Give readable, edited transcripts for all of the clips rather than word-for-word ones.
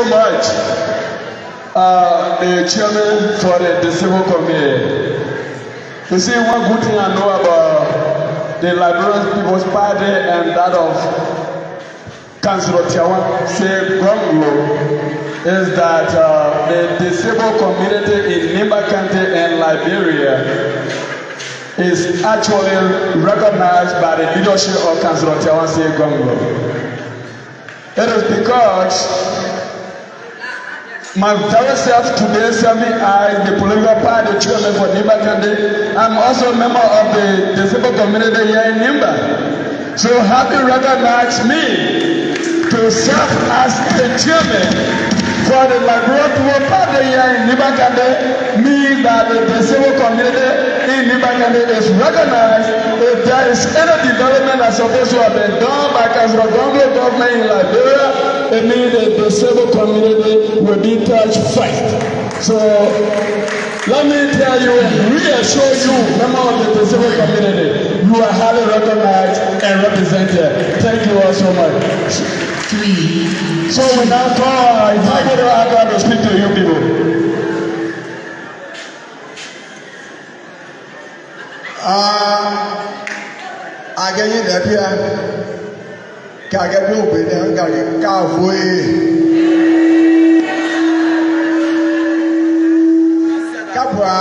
much, the chairman for the disabled committee. You see, one good thing I know about the Liberian People's Party and that of Councillor Tiawan Gongloe is that the disabled community in Nimba County and Liberia is actually recognized by the leadership of Councillor Tiawan Gongloe. It is because myself today serving as the political party chairman for Nimba County. I'm also a member of the disabled community here in Nimba. So having recognized me to serve as the chairman for the Liberia People's Party here in Nimba County means that the disabled community in Nimba County is recognized. If there is any development that's supposed to have been done by Councillor Gongloe government in Liberia, it means the disabled community will be touched first. So let me tell you, reassure you, member of the disabled community, you are highly recognized and represented. Thank you all so much. 3. So we now call Executive Agard to speak to you people. Again, Liberia, Kagabu, Kavui, Capra,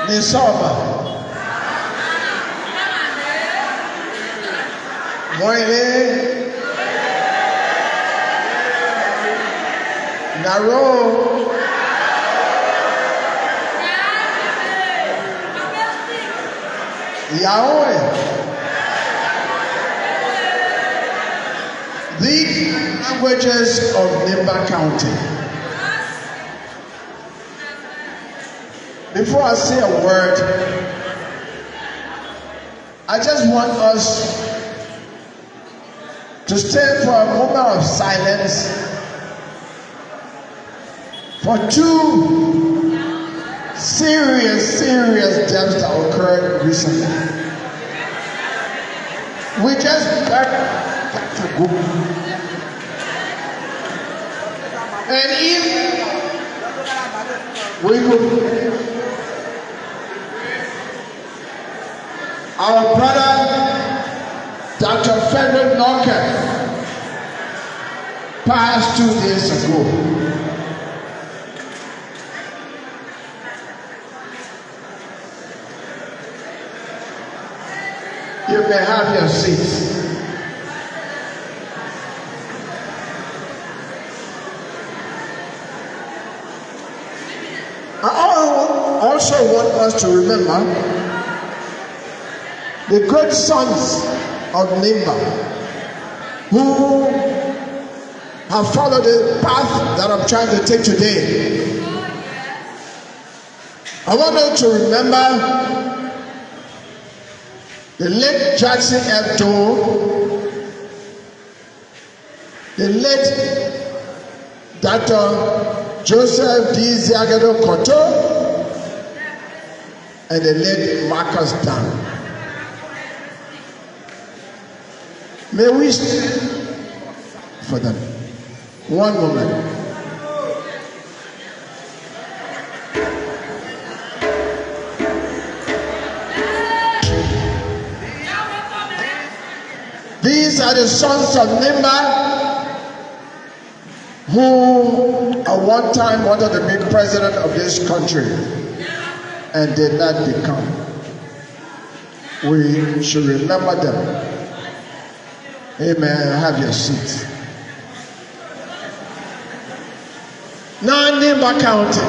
Nisoma, Moile, Naro. Yahweh. The languages of Nimba County. Before I say a word, I just want us to stand for a moment of silence for two serious deaths that occurred recently. We just got to go. And if we could, our brother, Dr. Frederick Norker, passed 2 days ago. You may have your seats. I also want us to remember the great sons of Nimba who have followed the path that I'm trying to take today. I want us to remember the late Jackson F. Doe, the late Dr. Joseph D. Ziagado Koto, and the late Marcus Dan. May we stand for them. One moment. These are the sons of Nimba who at one time wanted to be president of this country and did not become. We should remember them. Amen. Have your seats. Now, Nimba County,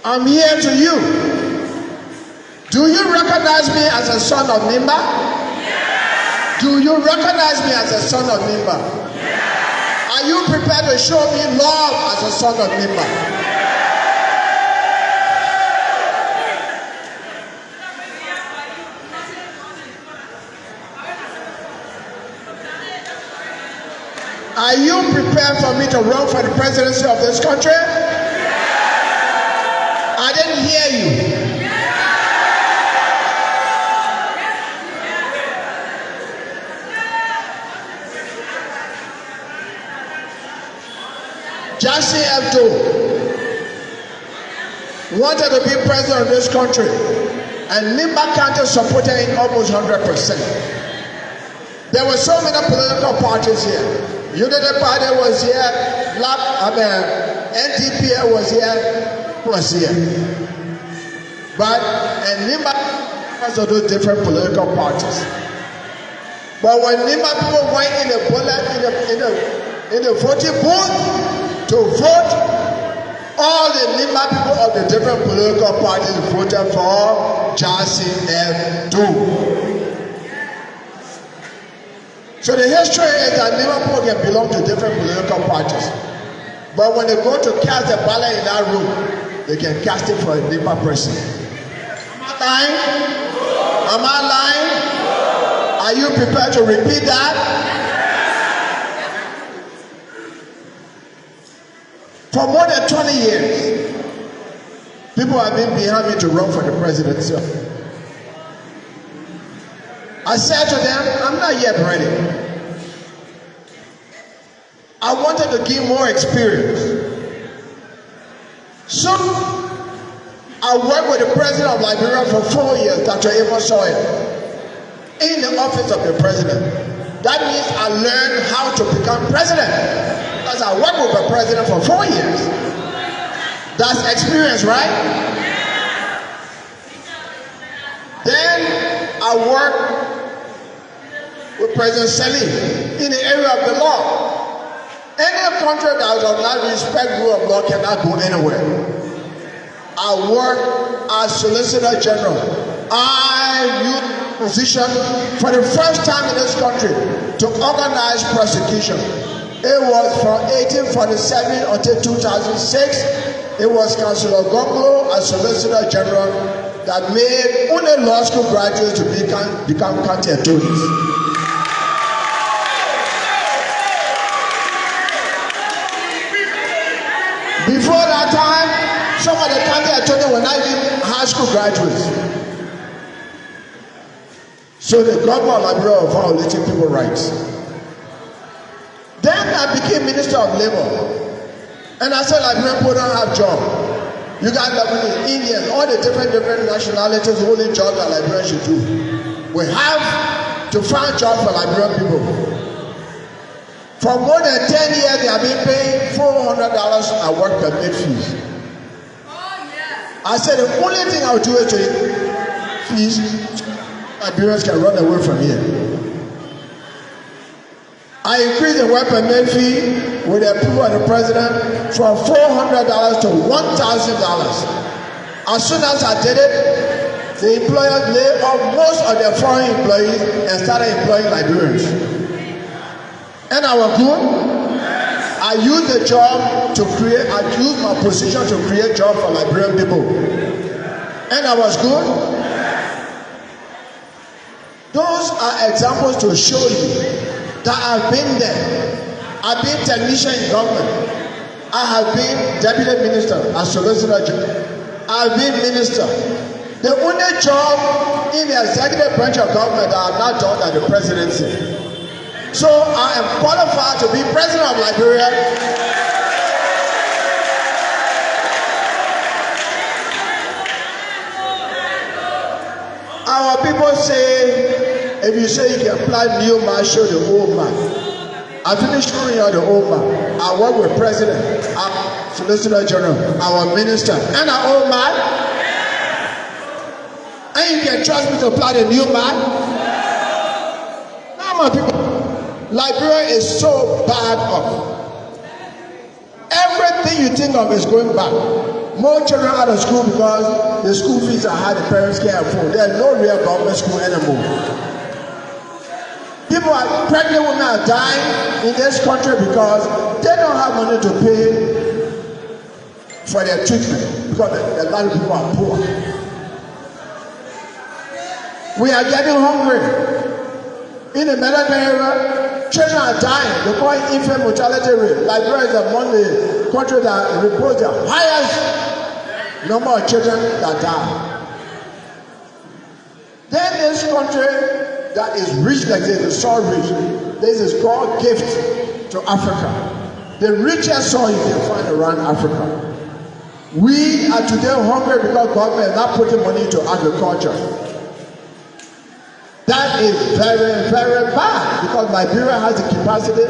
I'm here to you. Do you recognize me as a son of Nimba? Yeah. Do you recognize me as a son of Nimba? Yeah. Are you prepared to show me love as a son of Nimba? Are you prepared for me to run for the presidency of this country? I didn't hear you. Jassy Abdo wanted to be president of this country, and Nimba County supported him almost 100%. There were so many political parties here. Unity Party was here, NDP was here. And Nimba was of those different political parties. But when Nimba people went in the voting booth to vote, all the Nimba people of the different political parties voted for Jassy Abdo. So the history is that Nimba people can belong to different political parties. But when they go to cast the ballot in that room, they can cast it for a Nimba person. Am I lying? Are you prepared to repeat that? For more than 20 years, people have been behind me to run for the presidency. I said to them, I'm not yet ready. I wanted to gain more experience. So, I worked with the president of Liberia for 4 years, Dr. Amos Sawyer, in the office of the president. That means I learned how to become president, because I worked with the president for 4 years. That's experience, right? Then I worked with President Selim in the area of the law. Any country that does not respect rule of law cannot go anywhere. I work as Solicitor General. I used position for the first time in this country to organize prosecution. It was from 1847 until 2006. It was Councillor Gongloe as Solicitor General that made only law school graduates to become county attorneys. Before that time, some of the county attorneys were not even high school graduates. So the government of Liberia was violating people's rights. Then I became Minister of Labor. And I said, Liberian people don't have jobs. You got Lebanese, Indians, all the different nationalities holding jobs that Liberians should do. We have to find jobs for Liberian people. For more than 10 years, they have been paying $400 a work permit fees. I said, the only thing I'll do is to fees, Liberians can run away from here. I increased the work permit fee with the approval of the president from $400 to $1,000. As soon as I did it, the employers laid off most of their foreign employees and started employing Liberians. And I was good. I used the job to create, I used my position to create jobs for Liberian people. And I was good. Those are examples to show you that I've been there. I've been technician in government. I have been deputy minister as Solicitor General. I've been minister. The only job in the executive branch of government that I have not done is the presidency. So I am qualified to be president of Liberia. Our people say, if you say you can apply new man, show the old man. I finished showing you the old man. I work with president, our Solicitor General, our minister, and our old man. And you can trust me to apply the new man. Now my people, Liberia is so bad off. Everything you think of is going back. More children out of school because the school fees are high, the parents can't afford. There's no real government school anymore. People are pregnant, women are dying in this country because they don't have money to pay for their treatment because a lot of people are poor. We are getting hungry. In the Mediterranean area, children are dying. They call it infant mortality rate. Liberia is among the countries that report the highest number of children that die. Then this country that is rich like this, is so rich, this is called gift to Africa. the richest soil you can find around Africa. We are today hungry because government is not putting money into agriculture. That is very, very bad because Liberia has the capacity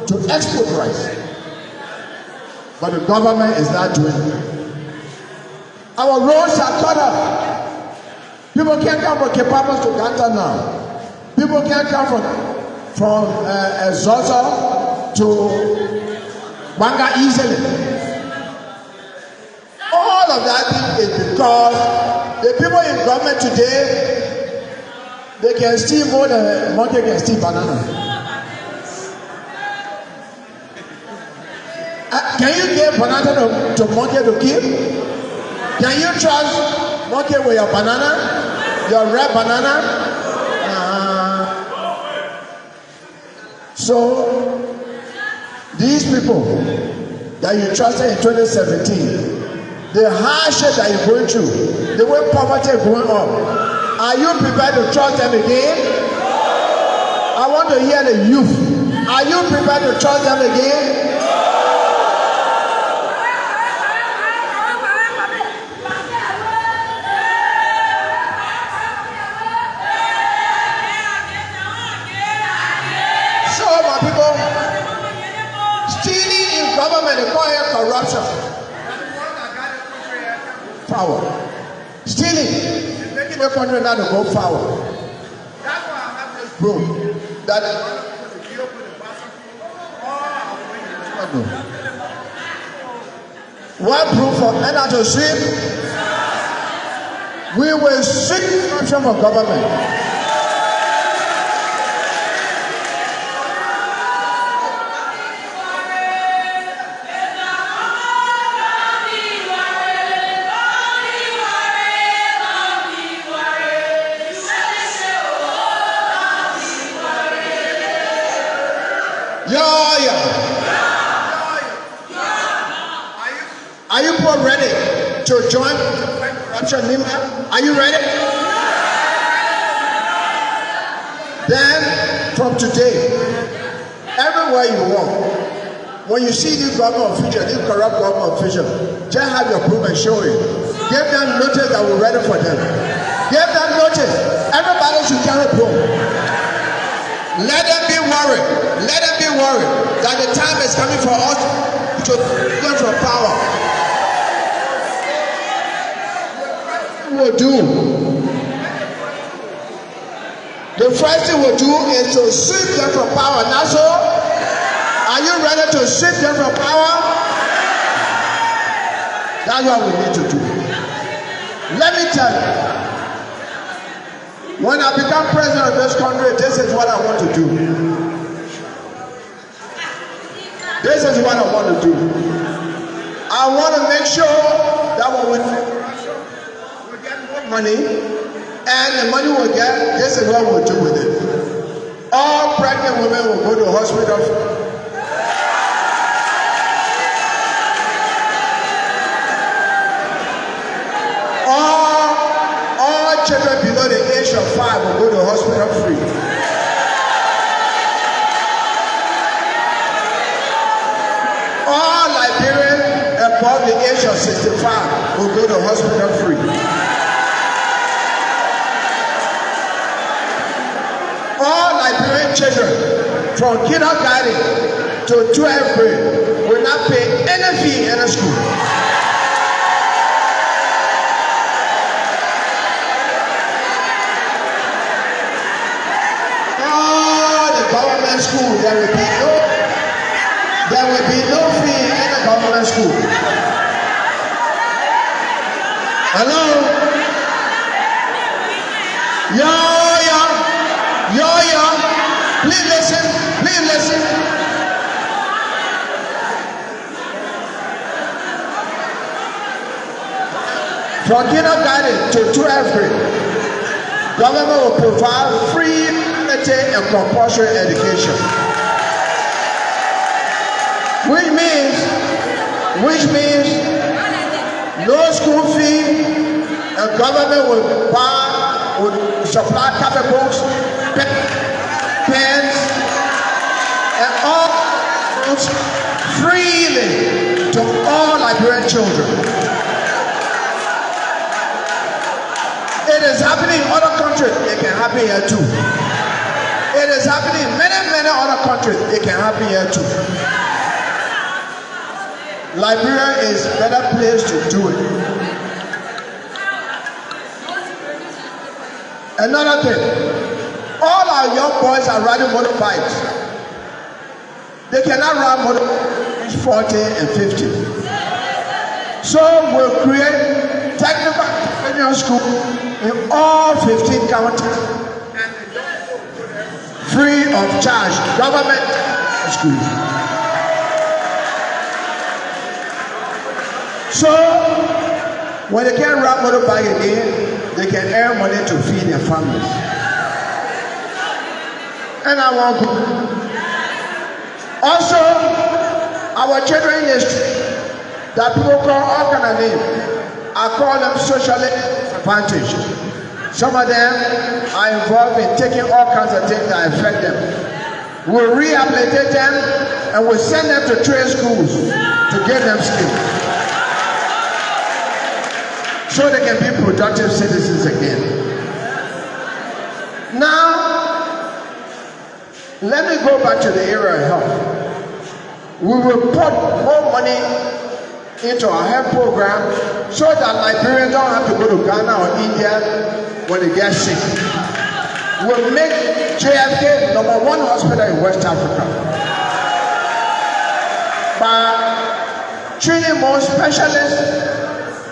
to export rice. But the government is not doing it. Our roads are cut off. People can't come from Kepamos to Ganta now. People can't come from Zozo to Banga easily. All of that is because the people in government today, they can steal more than a monkey can steal banana. Can you give banana to monkey to keep? Can you trust monkey with your banana? Your red banana? So, these people that you trusted in 2017, the hardship that you're going through, the way poverty is going up, are you prepared to trust them again? I want to hear the youth. Are you prepared to trust them again? So, my people, stealing in government, they call it corruption. Power. Stealing is making the country not to go forward. That's why I have this proof that what proof for Ena to sweep? We will seek corruption from government. Are you both ready to join corruption, Nimba? Are you ready? Then, from today, everywhere you walk, when you see this government official, this corrupt government official, just have your proof and show it. Give them notice that we're ready for them. Give them notice. Everybody should carry proof. Let them be worried. Let them be worried that the time is coming for us to go from power. Will do. The first thing we'll do is to sweep them from power. Now, so are you ready to sweep them from power? That's what we need to do. Let me tell you, when I become president of this country, this is what I want to do. This is what I want to do. I want to make sure that when we get more money, and the money we'll get, this is what we'll do with it. All pregnant women will go to hospital. All children below the age of 5 will go to hospital free. All Liberians above the age of 65 will go to hospital free. All Liberian children from kindergarten to 12th grade will not pay any fee in a school. All the government schools, there will be no fee in the government school. Hello? Please listen. From kindergarten to 12th grade, government will provide free and compulsory education. Which means no school fee, and government will supply copy books, pens, and all freely to all Liberian children. It is happening in other countries. It can happen here too. It is happening in many, many other countries. It can happen here too. Liberia is a better place to do it. Another thing, all our young boys are riding motorbikes. They cannot ride motorbikes 40 and 50. So we'll create technical education schools in all 15 counties. Free of charge, government schools. So when they can't ride motorbike again, they can earn money to feed their families. And I want to also our children industry that people call all kind of names. I call them socially disadvantaged. Some of them are involved in taking all kinds of things that affect them. We'll rehabilitate them and we'll send them to trade schools to get them skills, so they can be productive citizens again. Now, let me go back to the area of health. We will put more money into our health program so that Liberians don't have to go to Ghana or India when they get sick. We'll make JFK #1 hospital in West Africa by training more specialists,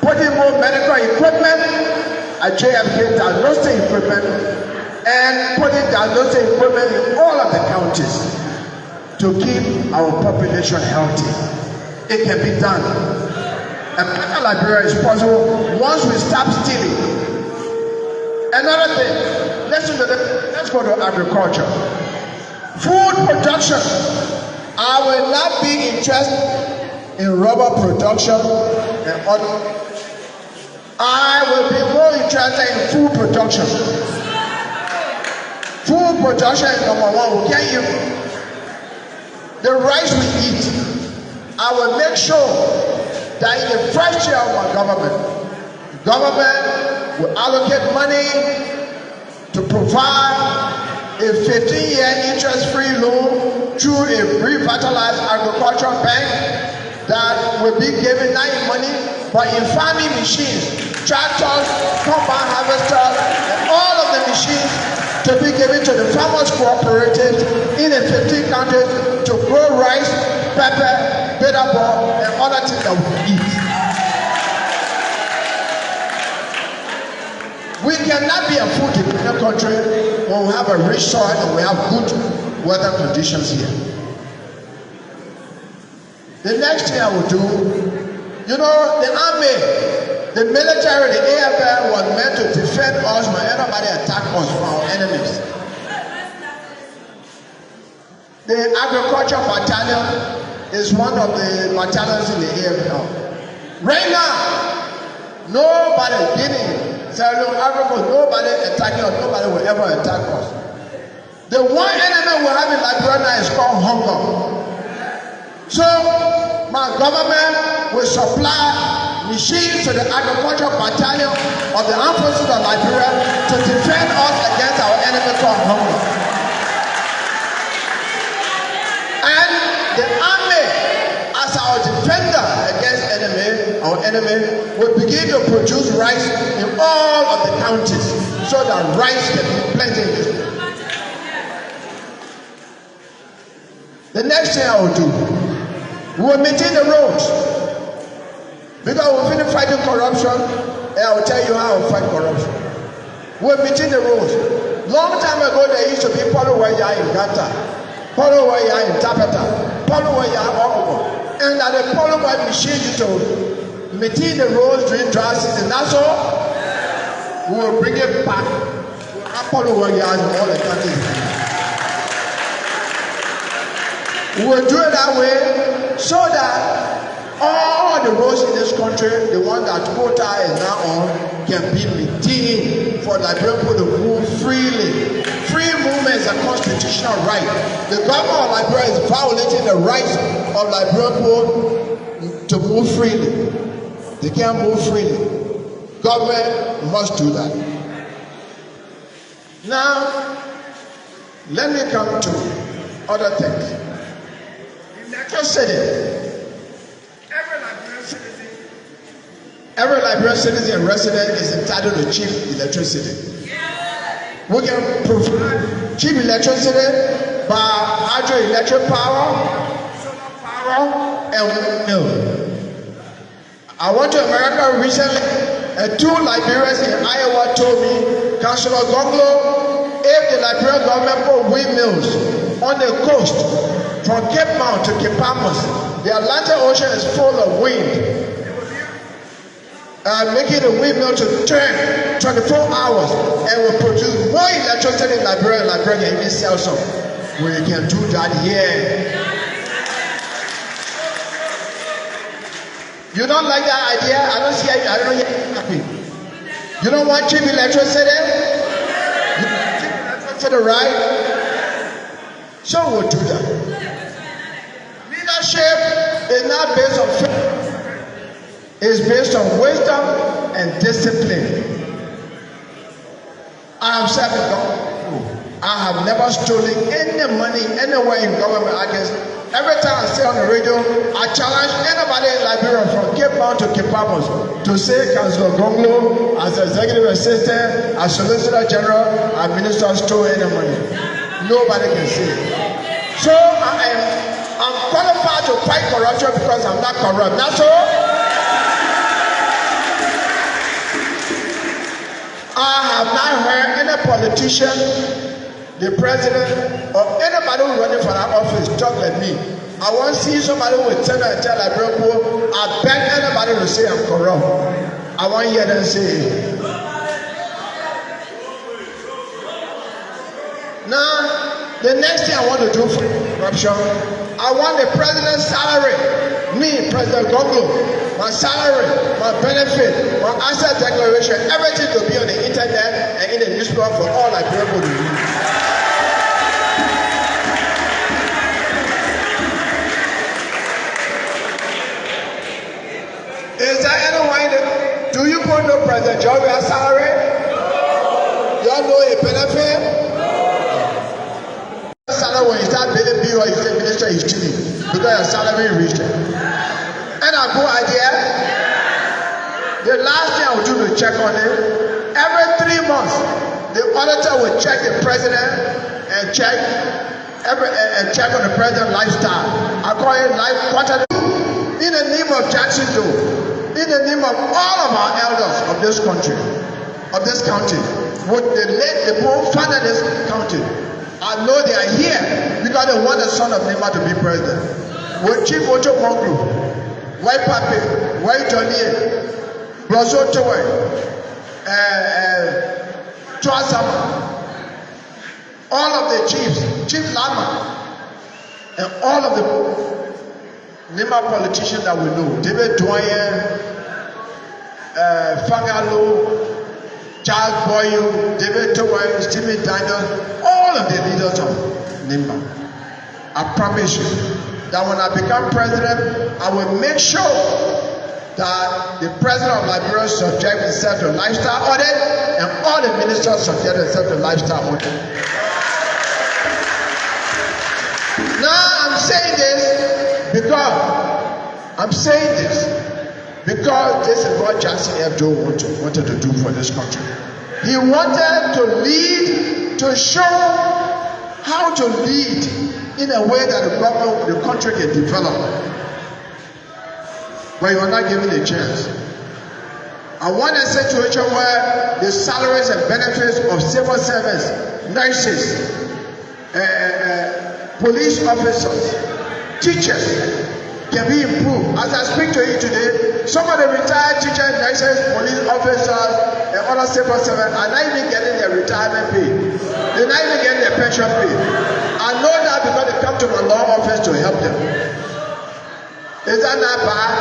putting more medical equipment at JFK, diagnostic equipment, and putting diagnostic equipment in all of the counties to keep our population healthy. It can be done. And better Liberia is possible once we stop stealing. Another thing, let's go to agriculture. Food production. I will not be interested in rubber production and other. I will be more interested in food production. Food production is #1. We can't eat the rice we eat. I will make sure that in the first year of my government will allocate money to provide a 15-year interest-free loan through a revitalized agricultural bank that will be giving not in money but in farming machines, tractors, combine harvesters, and all of the machines to be given to the farmers cooperative in the 15 countries to grow rice, pepper, bitter ball, and other things that we eat. We cannot be a food dependent country when we have a rich soil and we have good weather conditions here. The next thing I will do, you know, the army, the military, the AFL was meant to defend us when anybody attack us from our enemies. The agriculture battalion is one of the battalions in the AFL. Right now, nobody getting nobody attacking us, nobody will ever attack us. The one enemy we have in Liberia now is called hunger. So my government will supply machines to the agriculture battalion of the armed forces of Liberia to defend us against our enemy called hunger. And the army, as our defender against our enemy will begin to produce rice in all of the counties so that rice can be plenty in this country. The next thing I will do, we will maintain the roads. Because we'll finish fighting corruption, and I will tell you how to fight corruption. We'll maintain the roads. Long time ago, there used to be Poluwaya in Ganta, Poluwaya in Tapeta, Poluwaya all over. And that the Poluwaya machine used to maintain the roads during dry season. That's all. We will bring it back. We'll have Poluwaya in all the countries. We will do it that way so that all the roads in this country, the one that Quota is now on, can be maintained for Liberian people to move freely. Free movement is a constitutional right. The government of Liberia is violating the rights of Liberian people to move freely. They can't move freely. Government must do that. Now, let me come to other things. Electricity. Every Liberian citizen and resident is entitled to cheap electricity. We can provide cheap electricity by hydroelectric power, solar power, and windmill. I went to America recently, and 2 Liberians in Iowa told me, Councillor Gongloe, if the Liberian government put windmills on the coast from Cape Mount to Cape Palmas, the Atlantic Ocean is full of wind. Making the windmill to turn 24 hours and will produce more electricity in Liberia, and Liberia can even sell some. We can do that here. You don't like that idea? I don't see it. I don't hear it happy. You don't want cheap electricity? You want cheap electricity, right? So we'll do that. Leadership is not based on faith. It's based on wisdom and discipline. I am serving God. I have never stolen any money anywhere in government. Every time I say on the radio, I challenge anybody in Liberia from Cape Mount to Cape Palmas to say Councillor Gongloe, as executive assistant, as solicitor general, and minister stole any money. Nobody can say it. So I'm qualified to fight corruption because I'm not corrupt. That's all. I have not heard any politician, the president, or anybody who running for that office talk like me. I want to see somebody who will tell and tell Liberian people, I beg anybody to say I'm corrupt. I want to hear them say it. Now, the next thing I want to do for corruption, I want the president's salary. Me, President Gongloe, my salary, my benefit, my asset declaration, everything to be on the internet and in the newspaper for all Liberian people to read. Is there anyone? Do you put no President Georgia's salary? You all know a benefit? Salary when you start billing bill or you say minister is cheating because your salary reached it. And a good idea. The last thing I will do to check on it, every 3 months, the auditor will check the president and check on the president's lifestyle. I call it life quarterly. In the name of Jacksonville, in the name of all of our elders of this country, would the poor father this county. I know they are here because they want the son of Nimba to be president. With Chief Ocho Gongloe, White Papi, White Johnny, Brozo Towe, Tuasama, all of the chiefs, Chief Lama, and all of the Nimba politicians that we know, David Doyen, Fangalo, Charles Boyle, David Towe, Stephen Daniel, all of the leaders of Nimba. I promise you that when I become president, I will make sure that the president of Liberia subject himself to lifestyle audit and all the ministers subject themselves to lifestyle audit. Now I'm saying this because this is what Jackson F. Joe wanted to do for this country. He wanted to lead, to show how to lead in a way that the country can develop. But you are not given a chance. I want a situation where the salaries and benefits of civil servants, nurses, police officers, teachers can be improved. As I speak to you today, some of the retired teachers, nurses, police officers, and other civil servants are not even getting their retirement pay. They're not even getting their pension pay. I know that because they come to my law office to help them. Is that not bad?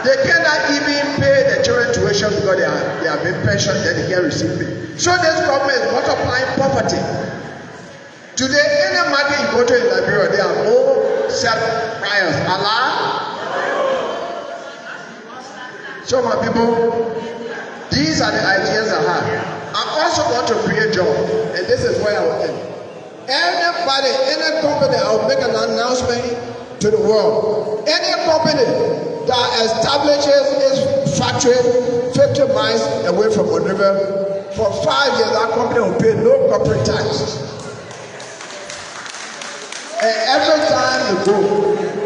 They cannot even pay the children's tuition. occupation because they are being pensioned, then they can't receive pay. So this government is multiplying poverty. Today, any market you go to in Liberia, there are more self-buyers. Allah. So my people, these are the ideas I have. I also want to create jobs, and this is where I will end. Anybody, any company, I will make an announcement to the world. Any company that establishes its factory 50 miles away from the river, for 5 years, that company will pay no corporate tax. And every time you go,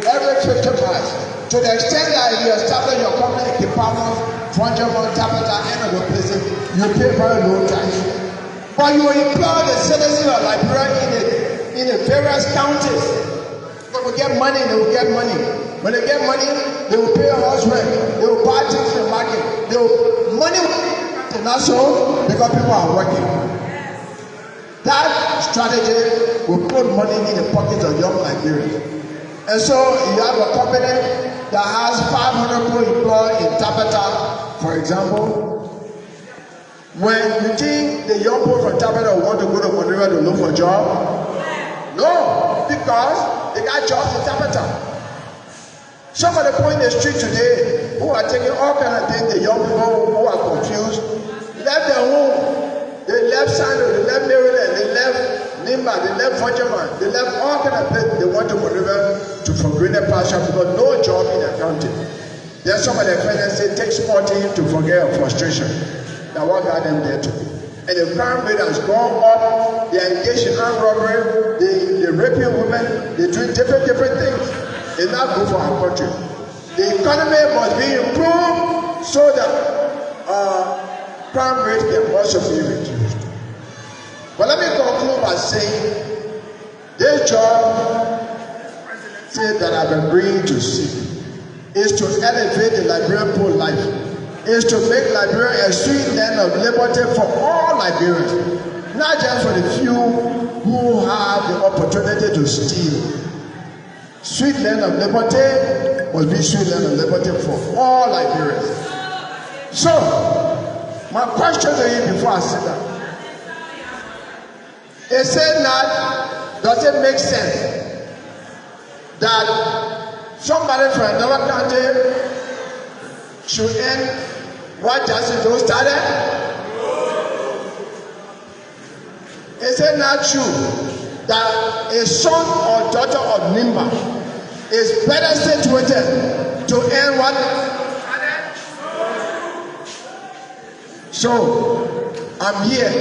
every 50 miles, to the extent that you establish your company in Kipamo, Frontier, Tapata, and other places, you pay very low tax. But you employ the citizens of Liberia in the various counties. They will get money, they will get money. When they get money, they will pay a house rent, they will buy things in the market. Money will be international because people are working. That strategy will put money in the pockets of young Liberians. And so you have a company that has 500 people employed in Tapata, for example. When you think the young people from Tapata will want to go to Monrovia to look for a job? No, because they got jobs in Tapata. Some of the people in the street today who are taking all kinds of things, the young people who are confused, left their home. They left Sando, they left Maryland, they left Nimba, they left Fudgerman, they left all kinds of places. They want to Monrovia for greener pasture because no job in their county. Then some of their friends say, take sporting to forget your frustration. That what got them there to be. And the crime rate has gone up. They are engaged in armed robbery. They raping women. They doing different things. It's not good for our country. The economy must be improved so that crime rate can also be reduced. But let me conclude by saying this job that I've been bringing to see is to elevate the Liberian poor life, is to make Liberia a sweet land of liberty for all Liberians, not just for the few who have the opportunity to steal. Sweet land of liberty must be sweet land of liberty for all Liberians. So, my question to you before I sit down, it said that, does it make sense that somebody from another country should end what Jackson Joe started? Is it not true that a son or daughter of Nimba is better situated to earn what? So, I'm here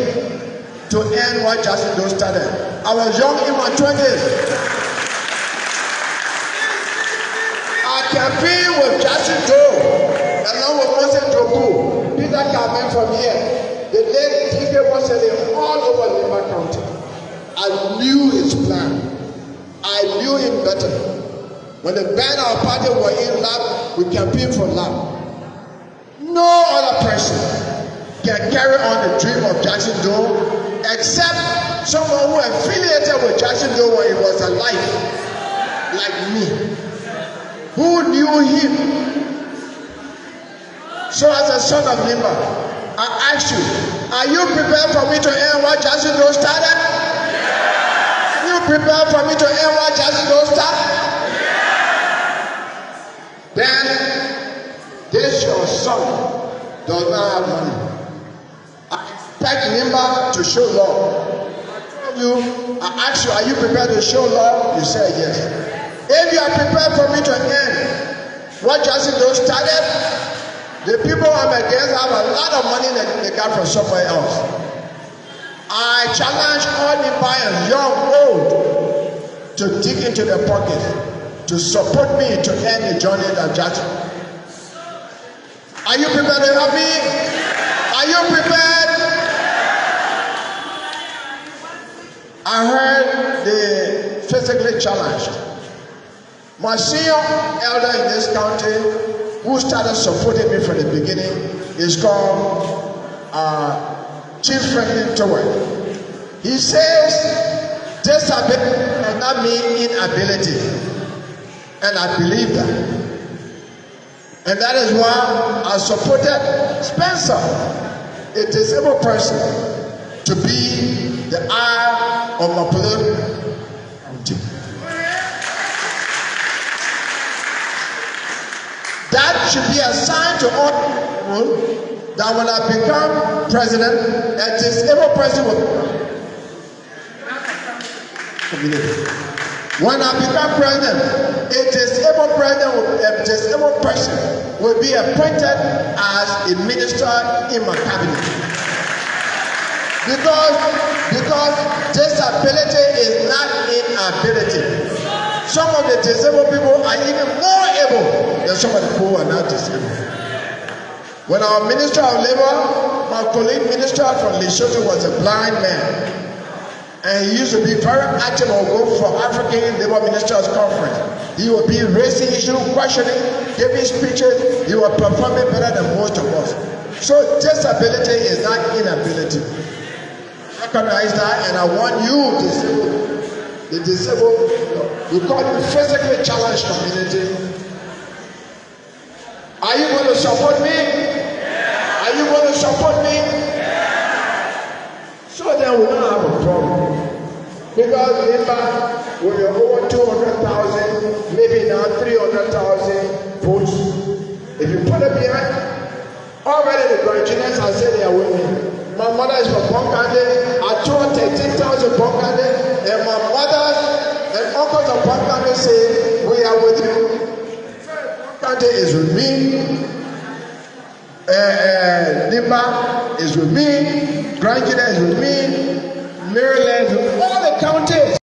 to earn what Jackson Joe started. I was young in my 20s. I campaigned with Jackson Joe, along with Moses Joku, Peter Carmen from here. The late DK was all over Nimba County. I knew his plan. I knew him better. When the band our party were in lab, we campaigned for lab. No other person can carry on the dream of Jackson Joe except someone who affiliated with Jackson Joe when he was alive, like me, who knew him. So as a son of Nimba, I ask you, are you prepared for me to end what Jackson Joe started? Are you prepared for me to end what Jackson Joe started? Then this your son does not have money. I expect Nimba to show love. I ask you, are you prepared to show love? You say yes. If you are prepared for me to end what Jackson Joe started, the people I'm against have a lot of money that they got from somewhere else. I challenge all the buyers, young, old, to dig into their pockets, to support me to end the journey that Jackson. Are you prepared to help me? Are you prepared? I heard the physically challenged. My senior elder in this county, who started supporting me from the beginning, is called Chief Franklin Tower. He says disability does not mean inability, and I believe that. And that is why I supported Spencer, a disabled person, to be the eye of my political team. That should be a sign to all people that when I become president, a disabled person will when I become president, a disabled person will be appointed as a minister in my cabinet. Because disability is not inability. Some of the disabled people are even more able than some of the people who are not disabled. When our Minister of Labor, my colleague Minister from Lesotho, was a blind man, and he used to be very active or go for African Labor Ministers Conference. He would be raising issues, questioning, giving speeches. He was performing better than most of us. So disability is not inability. Recognize that, and I want you, the disabled, we call it physically challenged community. Are you going to support me? Are you going to support me? So then we don't have a problem. Because Nimba, when you're over 200,000, maybe now 300,000 votes, if you put it behind, already the Nigerians have said they are winning. My mother is from Bonkande. I told 13,000 Bonkande, and my mothers and uncles of Bonkande say, we are with you. Bonkande is with me. Nimba is with me. Grand is with me. Maryland, all the counties.